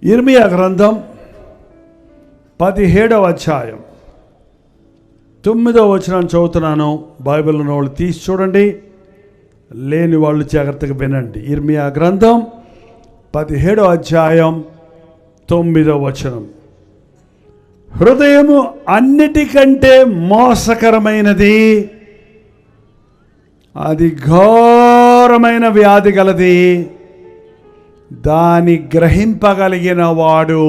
యిర్మీయా గ్రంథం 17వ అధ్యాయం 9వ వచనం చదువుతున్నాను. బైబిల్ ఉన్న వాళ్ళు తీసి చూడండి, లేని వాళ్ళు జాగ్రత్తగా వినండి. యిర్మీయా గ్రంథం 17వ అధ్యాయం 9వ వచనం. హృదయము అన్నిటికంటే మోసకరమైనది, అది ఘోరమైన వ్యాధి గలది, దాని గ్రహింపగలిగిన వాడు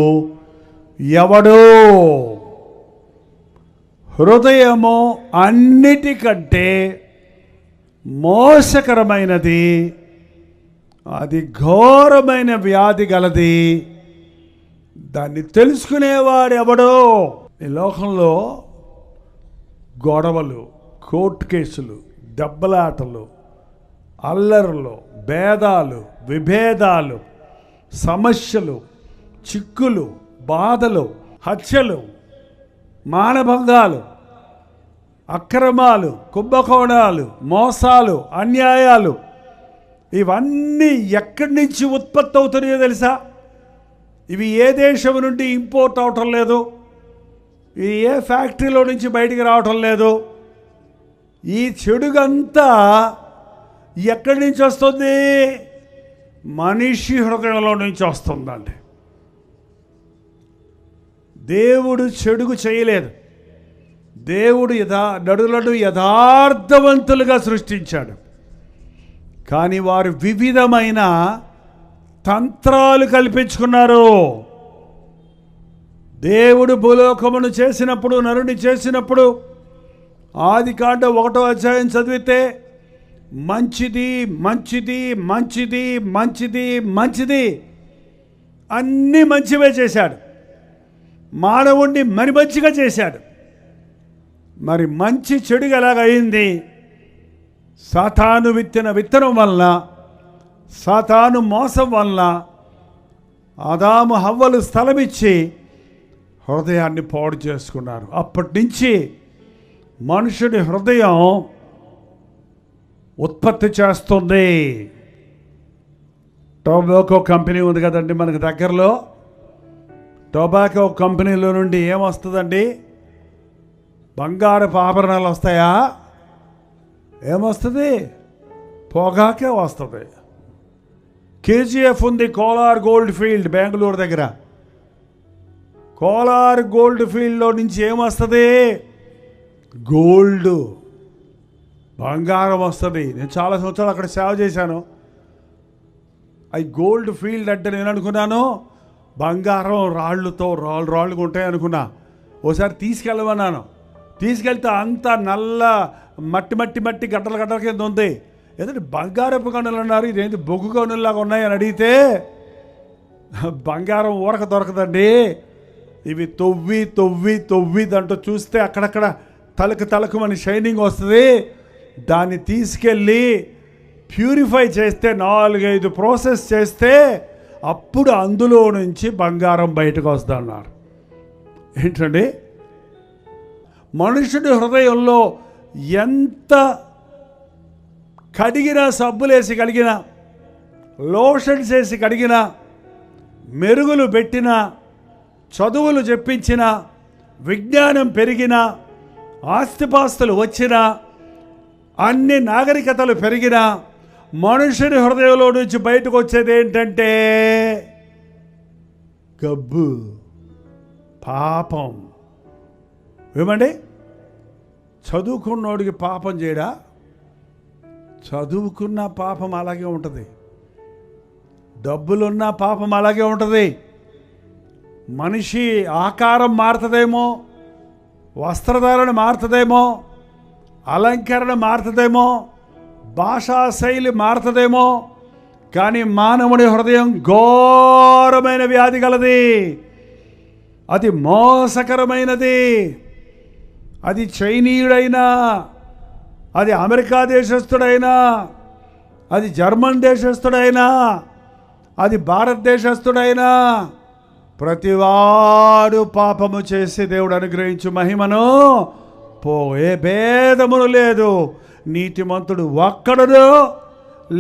ఎవడో. హృదయము అన్నిటికంటే మోసకరమైనది, అది ఘోరమైన వ్యాధి గలది, దాన్ని తెలుసుకునేవాడు ఎవడో. ఈ లోకంలో గొడవలు, కోర్టు కేసులు, దెబ్బలాటలు, అల్లర్లు, భేదాలు, విభేదాలు, సమస్యలు, చిక్కులు, బాధలు, హత్యలు, మానభంగాలు, అక్రమాలు, కుంభకోణాలు, మోసాలు, అన్యాయాలు, ఇవన్నీ ఎక్కడి నుంచి ఉత్పత్తి అవుతున్నాయో తెలుసా? ఇవి ఏ దేశం నుండి ఇంపోర్ట్ అవటం లేదు, ఇవి ఏ ఫ్యాక్టరీలో నుంచి బయటికి రావటం లేదు. ఈ చెడుగంతా ఎక్కడి నుంచి వస్తుంది? మనిషి హృదయంలో నుంచి వస్తుందండి. దేవుడు చెడుగు చేయలేదు. దేవుడు నడులను యథార్థవంతులుగా సృష్టించాడు. కానీ వారు వివిధమైన తంత్రాలు కల్పించుకున్నారు. దేవుడు భూలోకమును చేసినప్పుడు, నరుని చేసినప్పుడు, ఆదికాండం 1వ అధ్యాయం చదివితే మంచిది మంచిది మంచిది మంచిది మంచిది అన్నీ మంచివే చేశాడు. మానవుణ్ణి మరి మంచిగా చేశాడు. మరి మంచి చెడుగా ఎలాగయింది? సాతాను విత్తిన విత్తనం వలన, సాతాను మోసం వలన ఆదాము హవ్వలు స్థలమిచ్చి హృదయాన్ని పాడు చేసుకున్నారు. అప్పటి నుంచి మనుషుడి హృదయం ఉత్పత్తి చేస్తుంది. టొబాకో కంపెనీ ఉంది కదండి మనకి దగ్గరలో. టొబాకో కంపెనీలో నుండి ఏమొస్తుందండి? బంగారపు ఆభరణాలు వస్తాయా? ఏమొస్తుంది? పొగాకే వస్తుంది. కేజీఎఫ్ ఉంది, కోలార్ గోల్డ్ ఫీల్డ్, బెంగళూరు దగ్గర. కోలార్ గోల్డ్ ఫీల్డ్లో నుంచి ఏమొస్తుంది? గోల్డ్, బంగారం వస్తుంది. నేను చాలా సంవత్సరాలు అక్కడ సేవ చేశాను. అవి గోల్డ్ ఫీల్డ్ అంటే నేను అనుకున్నాను బంగారం రాళ్ళుతో రాళ్ళుగా ఉంటాయి అనుకున్నా. ఓసారి తీసుకెళ్ళమన్నాను. తీసుకెళ్తే అంతా నల్ల మట్టి మట్టి మట్టి గడ్డల గడ్డల కింద ఉంది. ఎందుకంటే బంగారపు గనులు అన్నారు, ఇదేంటి బొగ్గు గనుల్లాగా ఉన్నాయని అడిగితే బంగారం ఊరక దొరకదండి, ఇవి తొవ్వి తొవ్వి తొవ్వి దాంట్లో చూస్తే అక్కడక్కడ తలకు మన షైనింగ్ వస్తుంది. దాన్ని తీసుకెళ్ళి ప్యూరిఫై చేస్తే, 4-5 ప్రాసెస్ చేస్తే అప్పుడు అందులో నుంచి బంగారం బయటకు వస్తుందన్నారు. ఏంటండి? మనుషుడి హృదయంలో ఎంత కడిగినా, సబ్బులేసి కడిగినా, లోషన్స్ వేసి కడిగినా, మెరుగులు పెట్టినా, చదువులు చెప్పించినా, విజ్ఞానం పెరిగినా, ఆస్తిపాస్తులు వచ్చినా, అన్ని నాగరికతలు పెరిగినా, మనుషుని హృదయంలో నుంచి బయటకు వచ్చేది ఏంటంటే గబ్బు, పాపం. ఏమండి? చదువుకున్నోడికి పాపం చేయడా? చదువుకున్న పాపం అలాగే ఉంటుంది. డబ్బులున్న పాపం అలాగే ఉంటుంది. మనిషి ఆకారం మారుతుందేమో, వస్త్రధారణ మారుతుందేమో, అలంకరణ మారుతుందేమో, భాషా శైలి మారుతుందేమో, కానీ మానవుడి హృదయం ఘోరమైన వ్యాధి గలది, అది మోసకరమైనది. అది చైనీయుడైనా, అది అమెరికా దేశస్థుడైనా, అది జర్మన్ దేశస్థుడైనా, అది భారతదేశస్థుడైనా, ప్రతివాడు పాపము చేసి దేవుడు అనుగ్రహించు మహిమను పోయే భేదమును లేదు. నీతిమంతుడు ఒక్కడును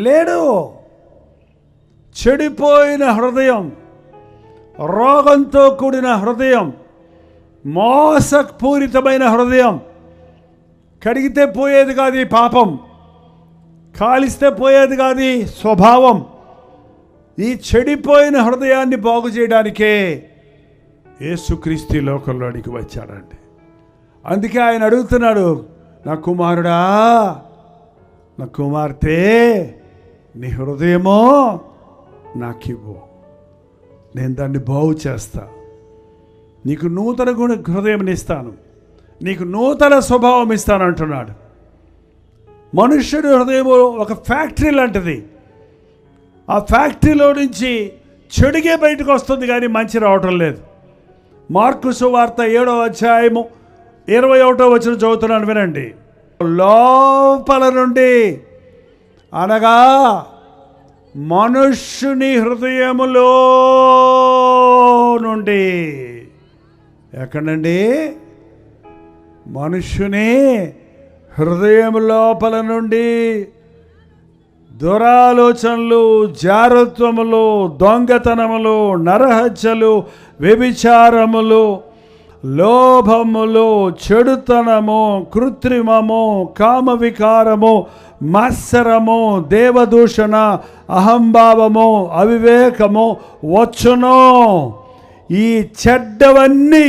లేడు. చెడిపోయిన హృదయం, రోగంతో కూడిన హృదయం, మోసపూరితమైన హృదయం. కడిగితే పోయేది కాదు ఈ పాపం, కాలిస్తే పోయేది కాదు ఈ స్వభావం. ఈ చెడిపోయిన హృదయాన్ని బాగు చేయడానికే యేసుక్రీస్తు లోకంలోనికి వచ్చాడండి. అందుకే ఆయన అడుగుతున్నాడు, నా కుమారుడా, నా కుమార్తె, నీ హృదయమో నాకివ్వు, నేను దాన్ని బాగు చేస్తా. నీకు నూతన హృదయం ఇస్తాను, నీకు నూతన స్వభావం ఇస్తాను అంటున్నాడు. మనుష్యుడి హృదయం ఒక ఫ్యాక్టరీ లాంటిది. ఆ ఫ్యాక్టరీలో నుంచి చెడుగే బయటకు వస్తుంది కానీ మంచి రావటం లేదు. మార్కు సువార్త 7వ అధ్యాయము 21వ వచనం చదువుతున్నాను, వినండి. లోపల నుండి అనగా మనుష్యుని హృదయములో నుండి, ఎక్కడండి? మనుష్యుని హృదయం లోపల నుండి దురాలోచనలు, జారత్వములు, దొంగతనములు, నరహత్యలు, వ్యభిచారములు, లోభములు, చెడుతనము, కృత్రిమము, కామవికారము, మత్సరము, దేవదూషణ, అహంభావము, అవివేకము వచ్చును. ఈ చెడ్డవన్నీ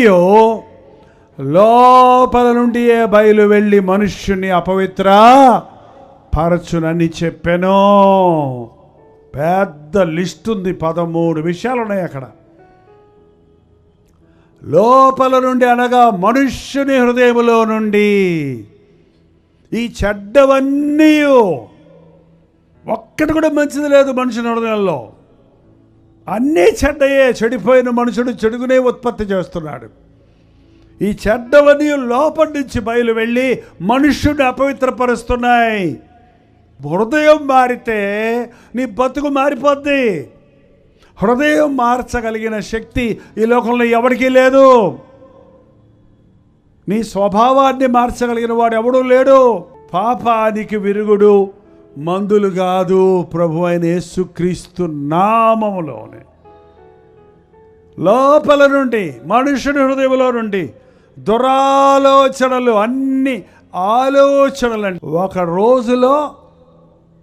లోపల నుండియే బయలు వెళ్ళి మనుష్యుని అపవిత్ర పరచునని చెప్పాను. పెద్ద లిస్ట్ ఉంది, 13 విషయాలు ఉన్నాయి అక్కడ. లోపల నుండి అనగా మనుష్యుని హృదయములో నుండి ఈ చెడ్డవన్నీ, ఒక్కటి కూడా మంచిది లేదు మనుషుని హృదయంలో. అన్నీ చెడ్డయే. చెడిపోయిన మనుషుడు చెడుగునే ఉత్పత్తి చేస్తున్నాడు. ఈ చెడ్డవన్నీ లోపల నుంచి బయలు వెళ్ళి మనుష్యుడిని అపవిత్రపరుస్తున్నాయి. హృదయం మారితే నీ బతుకు మారిపోద్ది. హృదయం మార్చగలిగిన శక్తి ఈ లోకంలో ఎవరికీ లేదు. నీ స్వభావాన్ని మార్చగలిగిన వాడు ఎవడూ లేడు. పాపానికి విరుగుడు మందులు కాదు, ప్రభు అయిన యేసుక్రీస్తు నామములోనే. లోపల నుండి మనుషుని హృదయంలో నుండి దురాలోచనలు, అన్ని ఆలోచనలు. ఒక రోజులో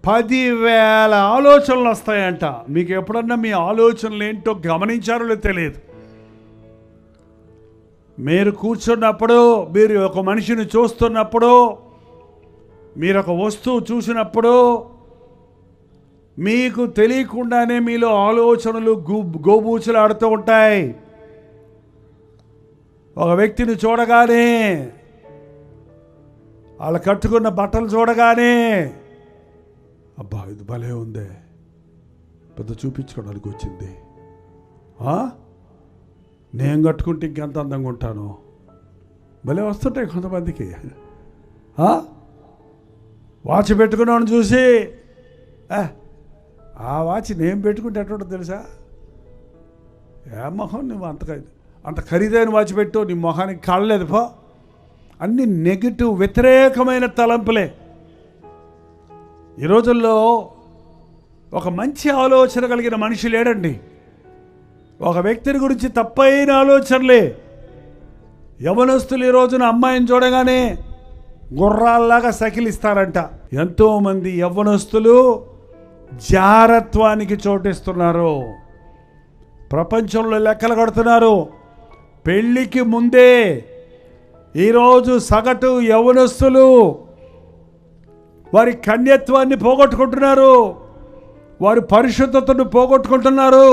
10,000 ఆలోచనలు వస్తాయంట. మీకు ఎప్పుడన్నా మీ ఆలోచనలు ఏంటో గమనించారో తెలియదు. మీరు కూర్చున్నప్పుడు, మీరు ఒక మనిషిని చూస్తున్నప్పుడు, మీరు ఒక వస్తువు చూసినప్పుడు మీకు తెలియకుండానే మీలో ఆలోచనలు గోబూచలాడుతూ ఉంటాయి. ఒక వ్యక్తిని చూడగానే, వాళ్ళు కట్టుకున్న బట్టలు చూడగానే, అబ్బా ఇది భలే ఉందే, పెద్ద చూపించుకోవడానికి వచ్చింది, నేను కట్టుకుంటే ఇంకెంత అందంగా ఉంటాను, భలే వస్తుంటాయి కొంతమందికి. వాచ్ పెట్టుకున్నాను చూసి, ఆ వాచ్ నేను పెట్టుకుంటే ఎట్టుంటో తెలుసా? ఏ మొహం నువ్వు అంత ఖరీదైన వాచ్ పెట్టు, నీ మొహానికి కాళ్ళలేదు పో. అన్ని నెగిటివ్, వ్యతిరేకమైన తలంపులే. ఈ రోజుల్లో ఒక మంచి ఆలోచన కలిగిన మనిషి లేడండి. ఒక వ్యక్తిని గురించి తప్పైన ఆలోచనలే. యవనస్తులు ఈ రోజున అమ్మాయిని చూడగానే గుర్రాల్లాగా సకిలిస్తారంట. ఎంతోమంది యవ్వనస్తులు జారత్వానికి చోటిస్తున్నారు. ప్రపంచంలో లెక్కలు కడుతున్నారు. పెళ్ళికి ముందే ఈరోజు సగటు యవ్వనస్తులు వారి కన్యత్వాన్ని పోగొట్టుకుంటున్నారు. వారి పరిశుద్ధతను పోగొట్టుకుంటున్నారు.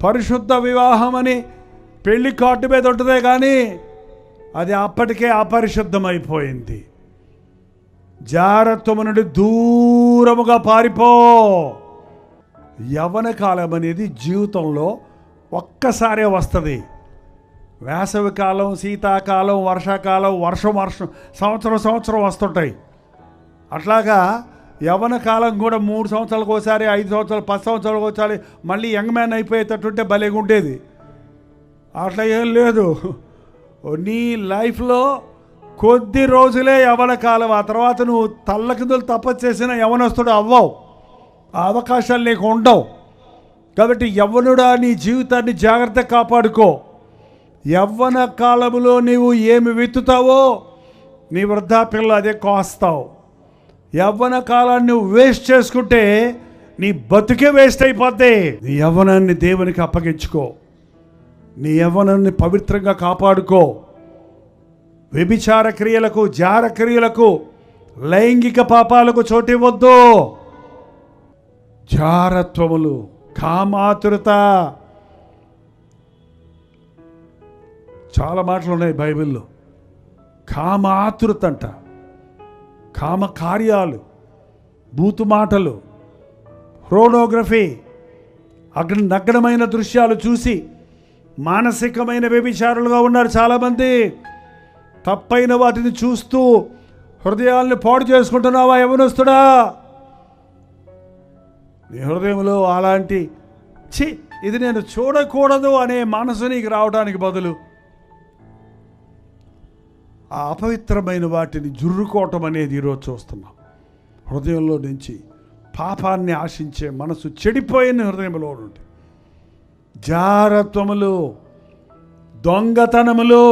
పరిశుద్ధ వివాహం అని పెళ్లి కార్డు మీద ఉంటుందే కానీ అది అప్పటికే అపరిశుద్ధమైపోయింది. జారత్వము నుండి దూరముగా పారిపో. యవ్వన కాలం అనేది జీవితంలో ఒక్కసారే వస్తుంది. వేసవి కాలం, శీతాకాలం, వర్షాకాలం, వర్షం సంవత్సరం వస్తుంటాయి. అట్లాగా యవ్వన కాలం కూడా 3 సంవత్సరాలకు ఒకసారి, 5 సంవత్సరాలు, 10 సంవత్సరాలకు ఒకసారి మళ్ళీ యంగ్ మ్యాన్ అయిపోయేటట్టుంటే భలేగా ఉండేది. అట్లా ఏం లేదు. నీ లైఫ్లో కొద్ది రోజులే యవ్వన కాలం. ఆ తర్వాత నువ్వు తల్లకిందులు తపస్సు చేసిన యవ్వనస్తుడు అవ్వవు. ఆ అవకాశాలు నీకు ఉండవు. కాబట్టి యవ్వనుడా, నీ జీవితాన్ని జాగ్రత్త కాపాడుకో. యవ్వన కాలంలో నీవు ఏమి విత్తుతావో నీ వృద్ధాప్యంలో అదే కోస్తావు. యవ్వన కాలాన్ని నువ్వు వేస్ట్ చేసుకుంటే నీ బతుకే వేస్ట్ అయిపోద్ది. నీ యవ్వనాన్ని దేవునికి అప్పగించుకో. నీ యవ్వనాన్ని పవిత్రంగా కాపాడుకో. వ్యభిచార క్రియలకు, జార క్రియలకు, లైంగిక పాపాలకు చోటివ్వద్దు. జారత్వములు, కామాతురత, చాలా మాటలు ఉన్నాయి బైబిల్లో. కామాతురత అంట, కామ కార్యాలు, బూతు మాటలు, పోర్నోగ్రఫీ, నగ్నమైన దృశ్యాలు చూసి మానసికమైన వ్యభిచారులుగా ఉన్నారు చాలామంది. తప్పైన వాటిని చూస్తూ హృదయాల్ని పాడు చేసుకుంటున్నావా యవ్వనస్తుడా? నీ హృదయంలో అలాంటి ఇది నేను చూడకూడదు అనే మనసు నీకు రావడానికి బదులు ఆ అపవిత్రమైన వాటిని జుర్రుకోవటం అనేది ఈరోజు చూస్తున్నాం. హృదయంలో నుంచి పాపాన్ని ఆశించే మనసు చెడిపోయిన హృదయంలో నుండి జారత్వములు, దొంగతనములు.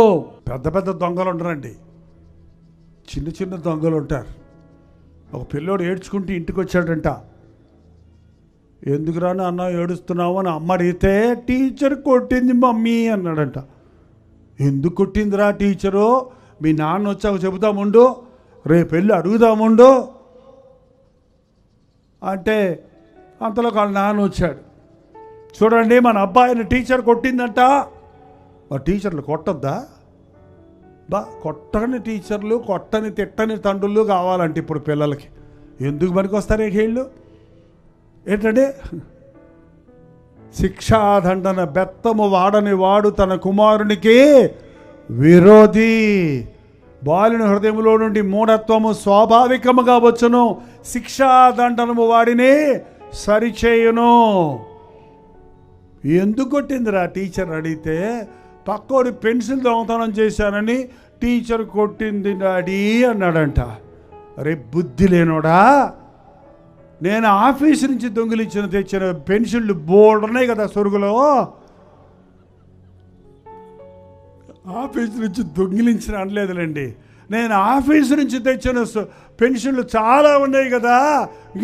పెద్ద పెద్ద దొంగలు ఉండరండి, చిన్న చిన్న దొంగలు ఉంటారు. ఒక పిల్లోడు ఏడ్చుకుంటూ ఇంటికి వచ్చాడంట. ఎందుకురా అన్న ఏడుస్తున్నావు అని అమ్మ అడిగితే, టీచర్ కొట్టింది మమ్మీ అన్నాడంట. ఎందుకు కొట్టిందిరా టీచరు? మీ నాన్న వచ్చాక చెబుతాముండు, రేపు వెళ్ళి అడుగుదాముండు అంటే అంతలో వాళ్ళ నాన్న వచ్చాడు. చూడండి, మన అబ్బాయిని టీచర్ కొట్టిందంట. మా టీచర్లు కొట్టద్దా? కొట్టని టీచర్లు, కొట్టని తిట్టని తండ్రులు కావాలంటే ఇప్పుడు పిల్లలకి. ఎందుకు పనికి వస్తారు వీళ్ళు? ఏంటంటే, శిక్షాదండన బెత్తము వాడని వాడు తన కుమారునికి విరోధి. బాలుని హృదయంలో నుండి మూఢత్వము స్వాభావికముగా వచ్చును, శిక్షాదండనము వాడిని సరిచేయును. ఎందుకు కొట్టిందిరా టీచర్ అడిగితే, పక్కోడి పెన్సిల్ దొంగతనం చేశానని టీచర్ కొట్టింది డాడీ అన్నాడంట. అరే బుద్ధి లేనోడా, నేను ఆఫీసు నుంచి తెచ్చిన పెన్సిళ్ళు బోర్డు ఉన్నాయి కదా సొరుగులో, ఆఫీసు నుంచి దొంగిలించిన అనలేదులేండి, నేను ఆఫీసు నుంచి తెచ్చిన పెన్సిళ్ళు చాలా ఉన్నాయి కదా,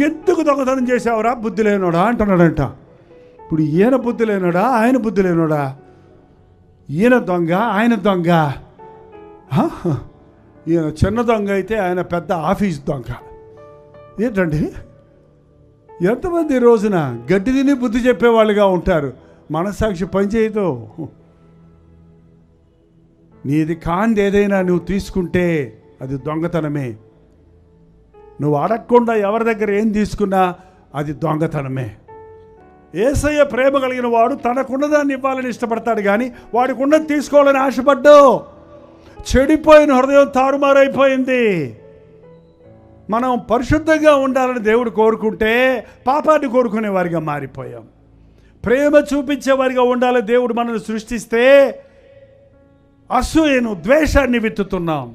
ఎందుకు దొంగతనం చేసావురా బుద్ధి లేనోడా అంటున్నాడంట. ఇప్పుడు ఈయన బుద్ధి లేనోడా, ఆయన బుద్ధి లేనోడా? ఈయన దొంగ, ఆయన దొంగ. ఈయన చిన్న దొంగ అయితే ఆయన పెద్ద ఆఫీస్ దొంగ. ఏంటండి, ఎంతమంది ఈ రోజున గడ్డి తిని బుద్ధి చెప్పేవాళ్ళుగా ఉంటారు. మనస్సాక్షి పనిచేయదు. నీది కాంది ఏదైనా నువ్వు తీసుకుంటే అది దొంగతనమే. నువ్వు అడగకుండా ఎవరి దగ్గర ఏం తీసుకున్నా అది దొంగతనమే. యేసయ్య ప్రేమ కలిగిన వాడు తనకున్నదాన్ని ఇవ్వాలని ఇష్టపడతాడు, కానీ వాడికి ఉన్నది తీసుకోవాలని ఆశపడ్డు. చెడిపోయిన హృదయం తారుమారైపోయింది. మనం పరిశుద్ధంగా ఉండాలని దేవుడు కోరుకుంటే పాపాన్ని కోరుకునే వారిగా మారిపోయాం. ప్రేమ చూపించే వారిగా ఉండాలని దేవుడు మనల్ని సృష్టిస్తే అసూయను, ద్వేషాన్ని విత్తుతున్నాం.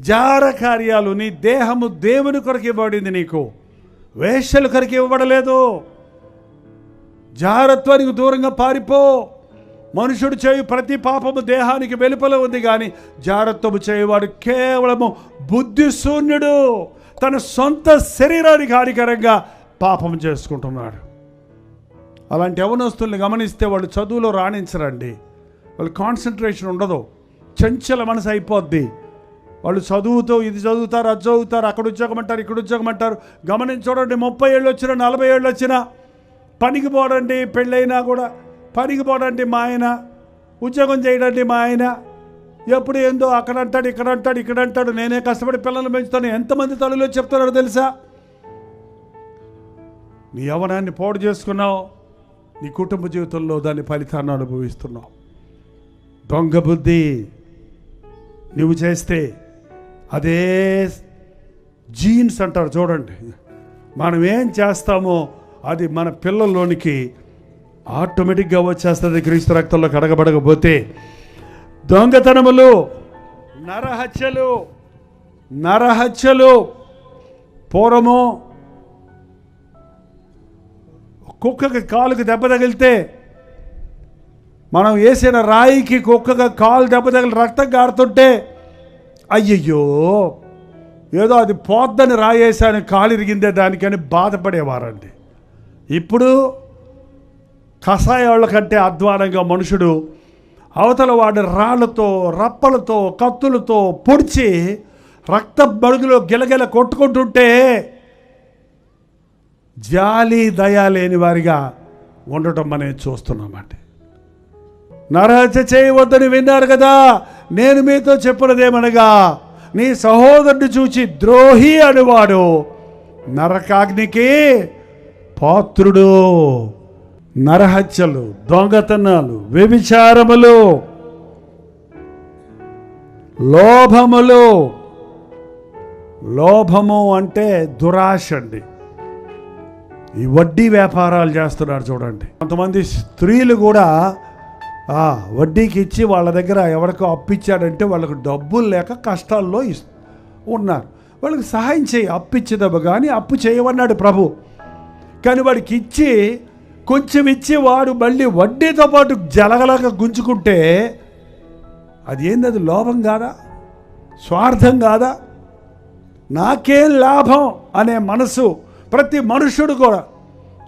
జార కార్యాలు, నీ దేహము దేవుని కొరకు ఇవ్వబడింది, నీకు వేశ్యల కొరకు ఇవ్వబడలేదు. జారత్వానికి దూరంగా పారిపో. మనుషుడు చేయు ప్రతి పాపము దేహానికి వెలుపల ఉంది, కానీ జారత్వము చేయవాడు కేవలము బుద్ధి శూన్యుడు. తన సొంత శరీరానికి హానికరంగా పాపం చేసుకుంటున్నాడు. అలాంటి యవ్వనస్తుల్ని గమనిస్తే వాళ్ళు చదువులో రాణించరండి. వాళ్ళు కాన్సన్ట్రేషన్ ఉండదు, చంచల మనసు అయిపోద్ది. వాళ్ళు చదువుతో ఇది చదువుతారు, అది చదువుతారు, అక్కడ ఉద్యోగం అంటారు, ఇక్కడ ఉద్యోగం అంటారు. గమనించడండి, 30 ఏళ్ళు వచ్చినా 40 ఏళ్ళు వచ్చినా పనికి పోడండి, పెళ్ళైనా కూడా పనికి పోడండి మా ఆయన, ఉద్యోగం చేయడండి మా ఆయన, ఎప్పుడు ఏందో అక్కడ అంటాడు, ఇక్కడ అంటాడు, ఇక్కడ అంటాడు, నేనే కష్టపడి పిల్లలు పెంచుతాను. ఎంతమంది తల్లులు చెప్తున్నారో తెలుసా? నీ యవ్వనాన్ని పాడు చేసుకున్నావు, నీ కుటుంబ జీవితంలో దాని ఫలితాన్ని అనుభవిస్తున్నావు. దొంగ బుద్ధి నువ్వు చేస్తే అదే జీన్స్ అంటారు చూడండి, మనం ఏం చేస్తామో అది మన పిల్లల్లోనికి ఆటోమేటిక్గా వచ్చేస్తుంది. క్రీస్తు రక్తంలో కడగబడకపోతే దొంగతనములు, నరహత్యలు. పూర్వము కుక్కకి కాలుకి దెబ్బ తగిలితే, మనం వేసిన రాయికి కుక్కగా కాలు దెబ్బ తగిలి రక్తం కారుతుంటే అయ్యయ్యో ఏదో అది పోద్దని రాయేసాను కాలు ఇరిగిందే దానికని బాధపడేవారండి. ఇప్పుడు కషాయాళ్ళ కంటే అధ్వానంగా మనుషుడు అవతల వాడి రాళ్లతో, రప్పలతో, కత్తులతో పొడిచి రక్త బడుగులో గిలగిల కొట్టుకుంటుంటే జాలి దయ లేని వారిగా ఉండటం మనం చూస్తున్నామండి. నరహత్య చేయవద్దని విన్నారు కదా, నేను మీతో చెప్పినదేమనగా నీ సహోదరుని చూచి ద్రోహి అనేవాడు నరకాగ్నికి పాత్రుడు. నరహత్యలు, దొంగతనాలు, వ్యభిచారములు, లోభములు. లోభము అంటే దురాశ అండి. ఈ వడ్డీ వ్యాపారాలు చేస్తున్నారు చూడండి. కొంతమంది స్త్రీలు కూడా వడ్డీకి ఇచ్చి వాళ్ళ దగ్గర ఎవరికో అప్పిచ్చాడంటే వాళ్ళకు డబ్బులు లేక కష్టాల్లో ఉన్నారు. వాళ్ళకి సహాయం చేయి, అప్పిచ్చేదబ్బ కానీ అప్పు చేయమన్నాడు ప్రభు. కానీ వాడికి ఇచ్చి కొంచెం ఇచ్చి వాడు మళ్ళీ వడ్డీతో పాటు జలగలగా గుంజుకుంటే అది ఏంది? అది లోభం కాదా? స్వార్థం కాదా? నాకేం లాభం అనే మనసు ప్రతి మనుషుడు కూడా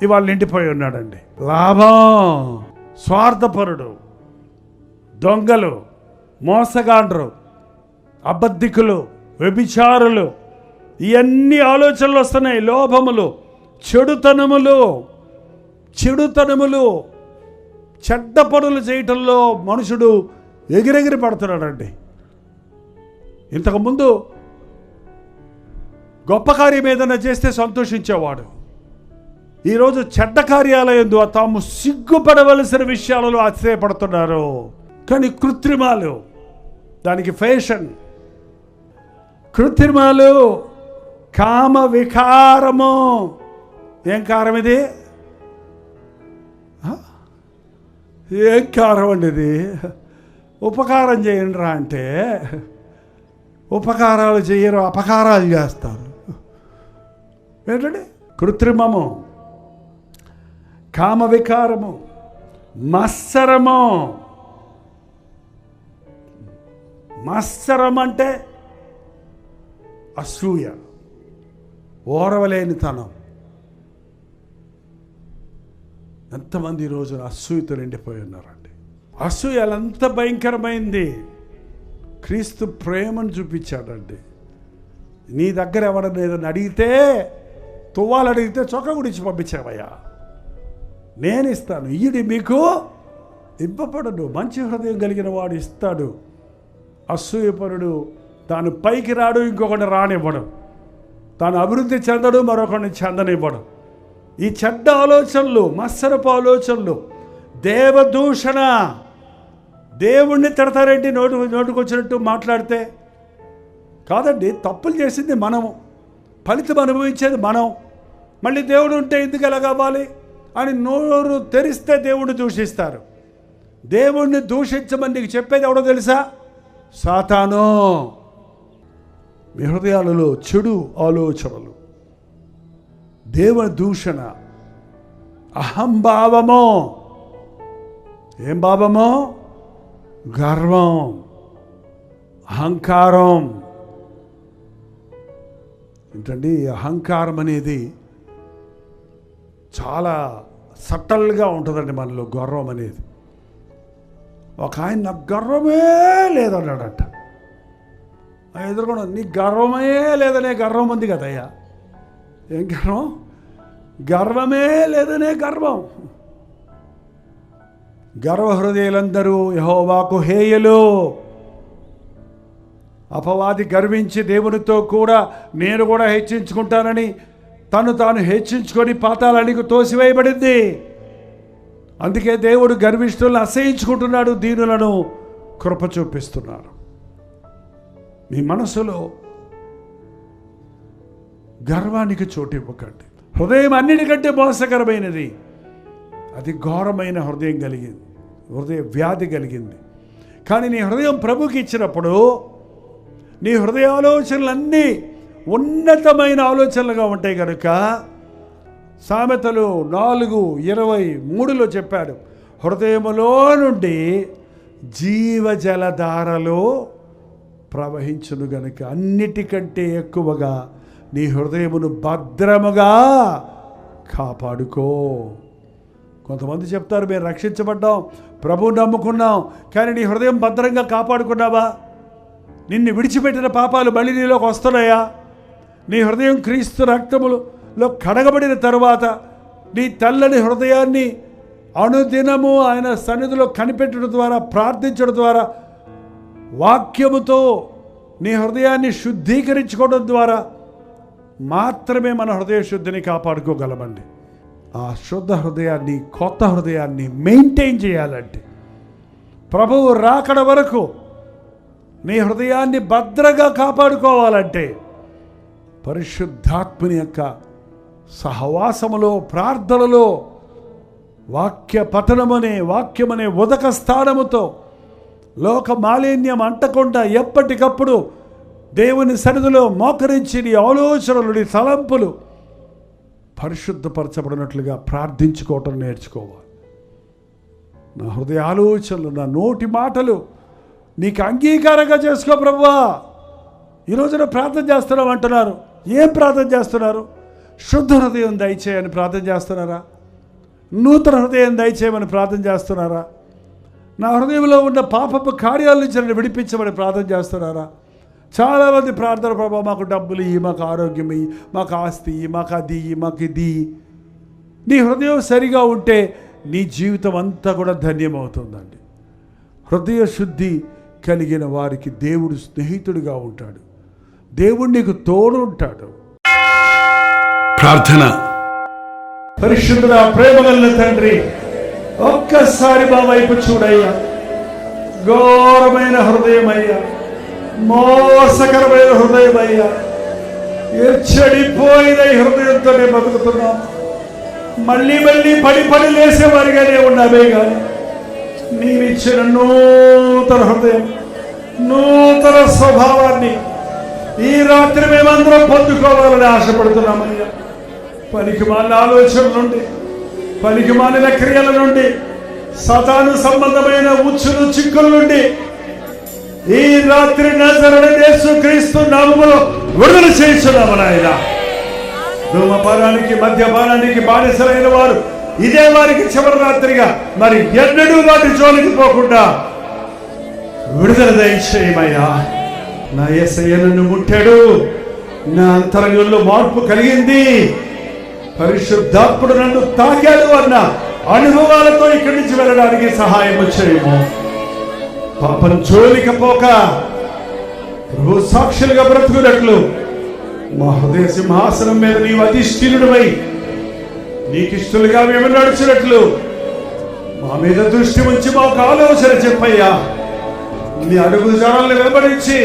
ఇవాళ నిండిపోయి ఉన్నాడండి. లాభం, స్వార్థపరుడు, దొంగలు, మోసగాండ్రు, అబద్ధికులు, వ్యభిచారులు, ఇవన్నీ ఆలోచనలు వస్తున్నాయి. లోభములు, చెడుతనములు, చెడ్డ పనులు చేయటంలో మనుషుడు ఎగిరెగిరి పడుతున్నాడండి. ఇంతకుముందు గొప్ప కార్యం ఏదైనా చేస్తే సంతోషించేవాడు. ఈరోజు చెడ్డ కార్యాలయందు తాము సిగ్గుపడవలసిన విషయాలలో ఆశ్చర్యపడుతున్నారు. కానీ కృత్రిమాలు, దానికి ఫ్యాషన్, కృత్రిమాలు, కామ వికారము. ఏం కారం ఇది? ఏం కారం అండి ఇది? ఉపకారం చేయండి రా అంటే ఉపకారాలు చేయరు, అపకారాలు చేస్తారు. ఏంటండి? కృత్రిమము, కామ వికారము, మత్సరము. మత్సరం అంటే అసూయ, ఓర్వలేనితనం. ఎంతమంది ఈరోజు అసూయతో నిండిపోయి ఉన్నారండి. అసూయ ఎంత భయంకరమైంది. క్రీస్తు ప్రేమను చూపించాడండి. నీ దగ్గర ఎవడన్నా ఏదైనా అడిగితే, తువ్వాలు అడిగితే చొక్క గురించి పంపించావయ్యా, నేను ఇస్తాను, ఈడి మీకు ఇవ్వబడడు. మంచి హృదయం కలిగిన వాడు ఇస్తాడు. అసూయపరుడు తాను పైకి రాడు, ఇంకొకటి రానివ్వడు. తాను అభివృద్ధి చెందడు, మరొకరిని చెందనివ్వడు. ఈ చెడ్డ ఆలోచనలు, మత్సరపు ఆలోచనలు, దేవదూషణ. దేవుణ్ణి తిడతారేంటి? నోటుకొచ్చినట్టు మాట్లాడితే? కాదండి, తప్పులు చేసింది మనము, ఫలితం అనుభవించేది మనం. మళ్ళీ దేవుడు ఉంటే ఎందుకు ఎలా కావాలి అని నోరు తెరిస్తే దేవుణ్ణి దూషిస్తారు. దేవుణ్ణి దూషించమని నీకు చెప్పేది ఎవడో తెలుసా? సాతాను. మీ హృదయాలలో చెడు ఆలోచనలు, దేవుని దూషణ, అహంభావము. ఏం భావము? గర్వం, అహంకారం. ఏంటండి అహంకారం అనేది? చాలా సటల్గా ఉంటుందండి మనలో గర్వం అనేది. ఒక ఆయన నాకు గర్వమే లేదన్నాడట. ఎదురుకుండా నీ గర్వమే లేదనే గర్వం ఉంది కదయ్యా. ఏం గర్వం? గర్వమే లేదనే గర్వం. గర్వ హృదయులందరూ యెహోవాకు హేయులు. అపవాది గర్వించి దేవునితో కూడా నేను కూడా హెచ్చించుకుంటానని తాను హెచ్చించుకొని పాతాళానికి తోసివేయబడింది. అందుకే దేవుడు గర్విష్ఠులను అసహించుకుంటున్నాడు, దీనులను కృప చూపిస్తున్నాడు. మీ మనసులో గర్వానికి చోటు ఇవ్వకండి. హృదయం అన్నిటికంటే మోసకరమైనది. అది ఘోరమైన హృదయం కలిగింది, హృదయ వ్యాధి కలిగింది. కానీ నీ హృదయం ప్రభుకి ఇచ్చినప్పుడు నీ హృదయ ఆలోచనలన్నీ ఉన్నతమైన ఆలోచనలుగా ఉంటాయి కనుక సామెతలు 4:23 చెప్పాడు, హృదయములో నుండి జీవజలధారలో ప్రవహించును గనుక అన్నిటికంటే ఎక్కువగా నీ హృదయమును భద్రముగా కాపాడుకో. కొంతమంది చెప్తారు, మేము రక్షించబడ్డాం, ప్రభువు నమ్ముకున్నాం, కానీ నీ హృదయం భద్రంగా కాపాడుకున్నావా? నిన్ను విడిచిపెట్టిన పాపాలు మళ్ళీ నీలోకి వస్తున్నాయా? నీ హృదయం క్రీస్తు రక్తములో కడగబడిన తరువాత నీ తెల్లని హృదయాన్ని అనుదినము ఆయన సన్నిధిలో కనిపెట్టడం ద్వారా, ప్రార్థించడం ద్వారా, వాక్యముతో నీ హృదయాన్ని శుద్ధీకరించుకోవడం ద్వారా మాత్రమే మన హృదయ శుద్ధిని కాపాడుకోగలమండి. ఆ శుద్ధ హృదయాన్ని, కొత్త హృదయాన్ని మెయింటైన్ చేయాలంటే, ప్రభువు రాకడ వరకు నీ హృదయాన్ని భద్రంగా కాపాడుకోవాలంటే పరిశుద్ధాత్మని యొక్క సహవాసములో, ప్రార్థనలో, వాక్య వాక్యమనే ఉదక స్థానముతో లోక మాలిన్యం అంటకుండా ఎప్పటికప్పుడు దేవుని సన్నిధిలో మోకరించి నీ ఆలోచనలు, నీ తలంపులు పరిశుద్ధపరచబడినట్లుగా ప్రార్థించుకోవటం నేర్చుకోవాలి. నా హృదయ ఆలోచనలు, నా నోటి మాటలు నీకు అంగీకారంగా చేసుకో ప్రభువా. ఈరోజున ప్రార్థన చేస్తున్నాం అంటున్నారు. ఏం ప్రార్థన చేస్తున్నారు? శుద్ధ హృదయం దయచేయని ప్రార్థన చేస్తున్నారా? నూతన హృదయం దయచేయమని ప్రార్థన చేస్తున్నారా? నా హృదయంలో ఉన్న పాపపు కార్యాల నుంచి నన్ను విడిపించమని ప్రార్థన చేస్తున్నారా? చాలామంది ప్రార్థన, ప్రభావ మాకు డబ్బులు ఇయ్యి, మాకు ఆరోగ్యం ఇయ్యి, మాకు ఆస్తి ఇయ్యి, మాకు అది ఇయ్యి, మాకు ఇది. నీ హృదయం సరిగా ఉంటే నీ జీవితం అంతా కూడా ధన్యమవుతుందండి. హృదయ శుద్ధి కలిగిన వారికి దేవుడు స్నేహితుడిగా ఉంటాడు. దేవుడు నీకు తోడు ఉంటాడు. ప్రార్థన. పరిశుద్ధుడా, ప్రేమగల తండ్రి, ఒక్కసారి మా వైపు చూడయ్యా. ఘోరమైన హృదయం అయ్యా, మోసకరమైన హృదయం అయ్యా, చెడిపోయిన హృదయంతో మేము బతుకుతున్నాం. మళ్ళీ మళ్ళీ పడి లేసేవారిగానే ఉన్నామే కానీ నీవిచ్చిన నూతన హృదయం, నూతన స్వభావాన్ని ఈ రాత్రి మేమందరం పొందుకోవాలని ఆశపడుతున్నామయ్యా. పనికిమాలిన ఆలోచనల నుండి, పనికిమాలిన క్రియల నుండి, సాతాను సంబంధమైన ఉచ్చులు చిక్కుల నుండి ఈ రాత్రి నజరేయుడైన యేసుక్రీస్తు నామములో విడుదల చేయించున్నాము నాయనా. ధూమపానానికి, మద్యపానానికి బానిసలైన వారు ఇదే వారికి చివరి రాత్రిగా మరి ఎన్నడూ వాటి జోలికి పోకుండా విడుదల దయచేయమయ్యా. నా యేసయ్య నన్ను ముట్టాడు, నా అంతరంగంలో మార్పు కలిగింది, పరిశుద్ధాత్ముడు నన్ను తాకాడు అన్న అనుభవాలతో ఇక్కడి నుంచి వెళ్ళడానికి సహాయం చేయము. పాపం జోలికి పోక ప్రభు సాక్షులుగా బ్రతుకున్నట్లు మా హృదయ సింహాసనం మీద నీవు అధిష్ఠితుడివై నీకిష్టలుగా మేము నడిచినట్లు మా మీద దృష్టి ఉంచి మాకు ఆలోచన చెప్పయ్యా. నీ అడుగు జనాలను వెంబడించి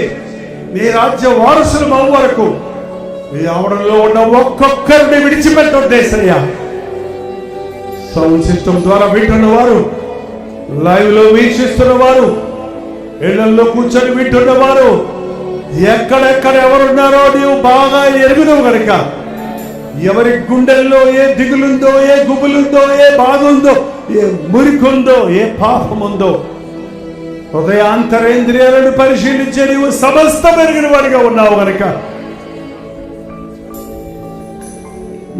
నీ రాజ్య వారసులు మా వరకు ఈ ఆవరణలో ఉన్న ఒక్కొక్కరిని విడిచిపెట్టొద్దేసయ్యా. సౌండ్ సిస్టమ్ ద్వారా వింటున్న వారు, లైవ్ లో వీక్షిస్తున్న వారు, ఇళ్లలో కూర్చొని వింటున్న వారు, ఎక్కడెక్కడ ఎవరున్నారో నీవు బాగా ఎరుగునవు కనుక ఎవరి గుండెల్లో ఏ దిగులుందో, ఏ గుబులుందో, ఏ బాధ ఉందో, ఏ మురికుందో, ఏ పాపముందో హృదయాంతరేంద్రియాలను పరిశీలించే నీవు సమస్త పెరిగిన వాడిగా ఉన్నావు కనుక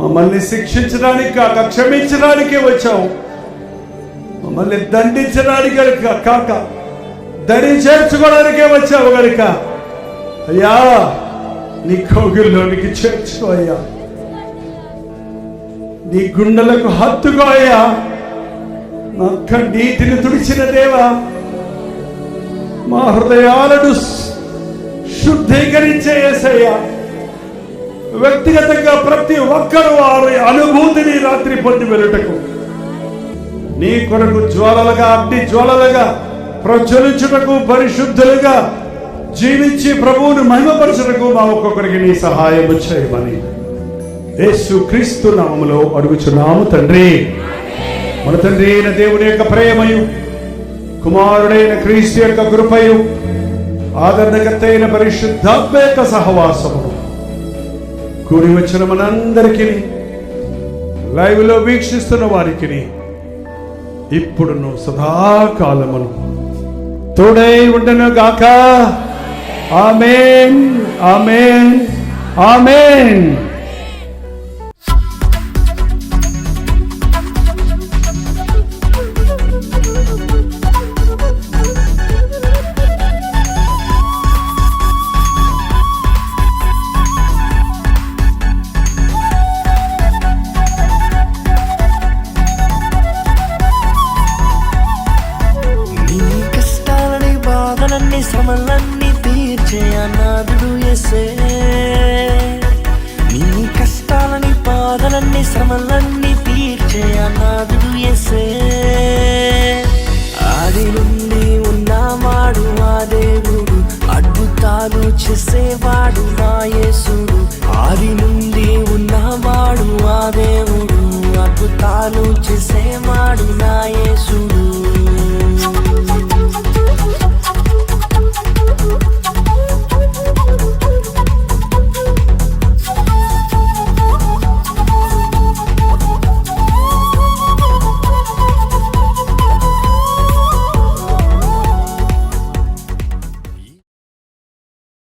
మమ్మల్ని శిక్షించడానికి కాక క్షమించడానికే వచ్చావు. మమ్మల్ని దండించడానికి కాక దరి చేర్చుకోవడానికే వచ్చావు కనుక అయ్యా నీ కౌగిల్లోనికి చేర్చుకో అయ్యా. నీ గుండెలకు హత్తుకో అయ్యా. మా కన్నీటిని తుడిచిన దేవా, మా హృదయాలను శుద్ధీకరించే యేసయ్యా. వ్యక్తిగతంగా ప్రతి ఒక్కరూ వారి అనుభూతిని రాత్రి పొంది వెళ్ళుటకు నీ కొరకు జ్వాలలుగా, అగ్ని జ్వాలలుగా ప్రజ్వలించుటకు, పరిశుద్ధులుగా జీవించి ప్రభువును మహిమపరచుటకు మా ఒక్కొక్కరికి నీ సహాయం చేయమని యేసుక్రీస్తు నామములో అడుగుచున్నాము తండ్రి. మన తండ్రి అయిన దేవుని యొక్క ప్రేమయు, కుమారుడైన క్రీస్తు యొక్క కృపయు, ఆదరణకర్త అయిన పరిశుద్ధాత్మ యొక్క సహవాసము కూడి వచ్చిన మనందరికీ లైవ్ లో వీక్షిస్తున్న వారికి ఇప్పుడును సదాకాలమును తోడై ఉండను గాక. ఆమేన్, ఆమేన్, ఆమేన్. శ్రమలన్నీ తీర్చే అనాథుడు యేసే. నీ కష్టాలని బాధలన్నీ శ్రమలన్నీ తీర్చే అనాథుడు యేసే. ఆది నుండి ఉన్నవాడు ఆ దేవుడు, అద్భుతాలు చేసేవాడు నా యేసు.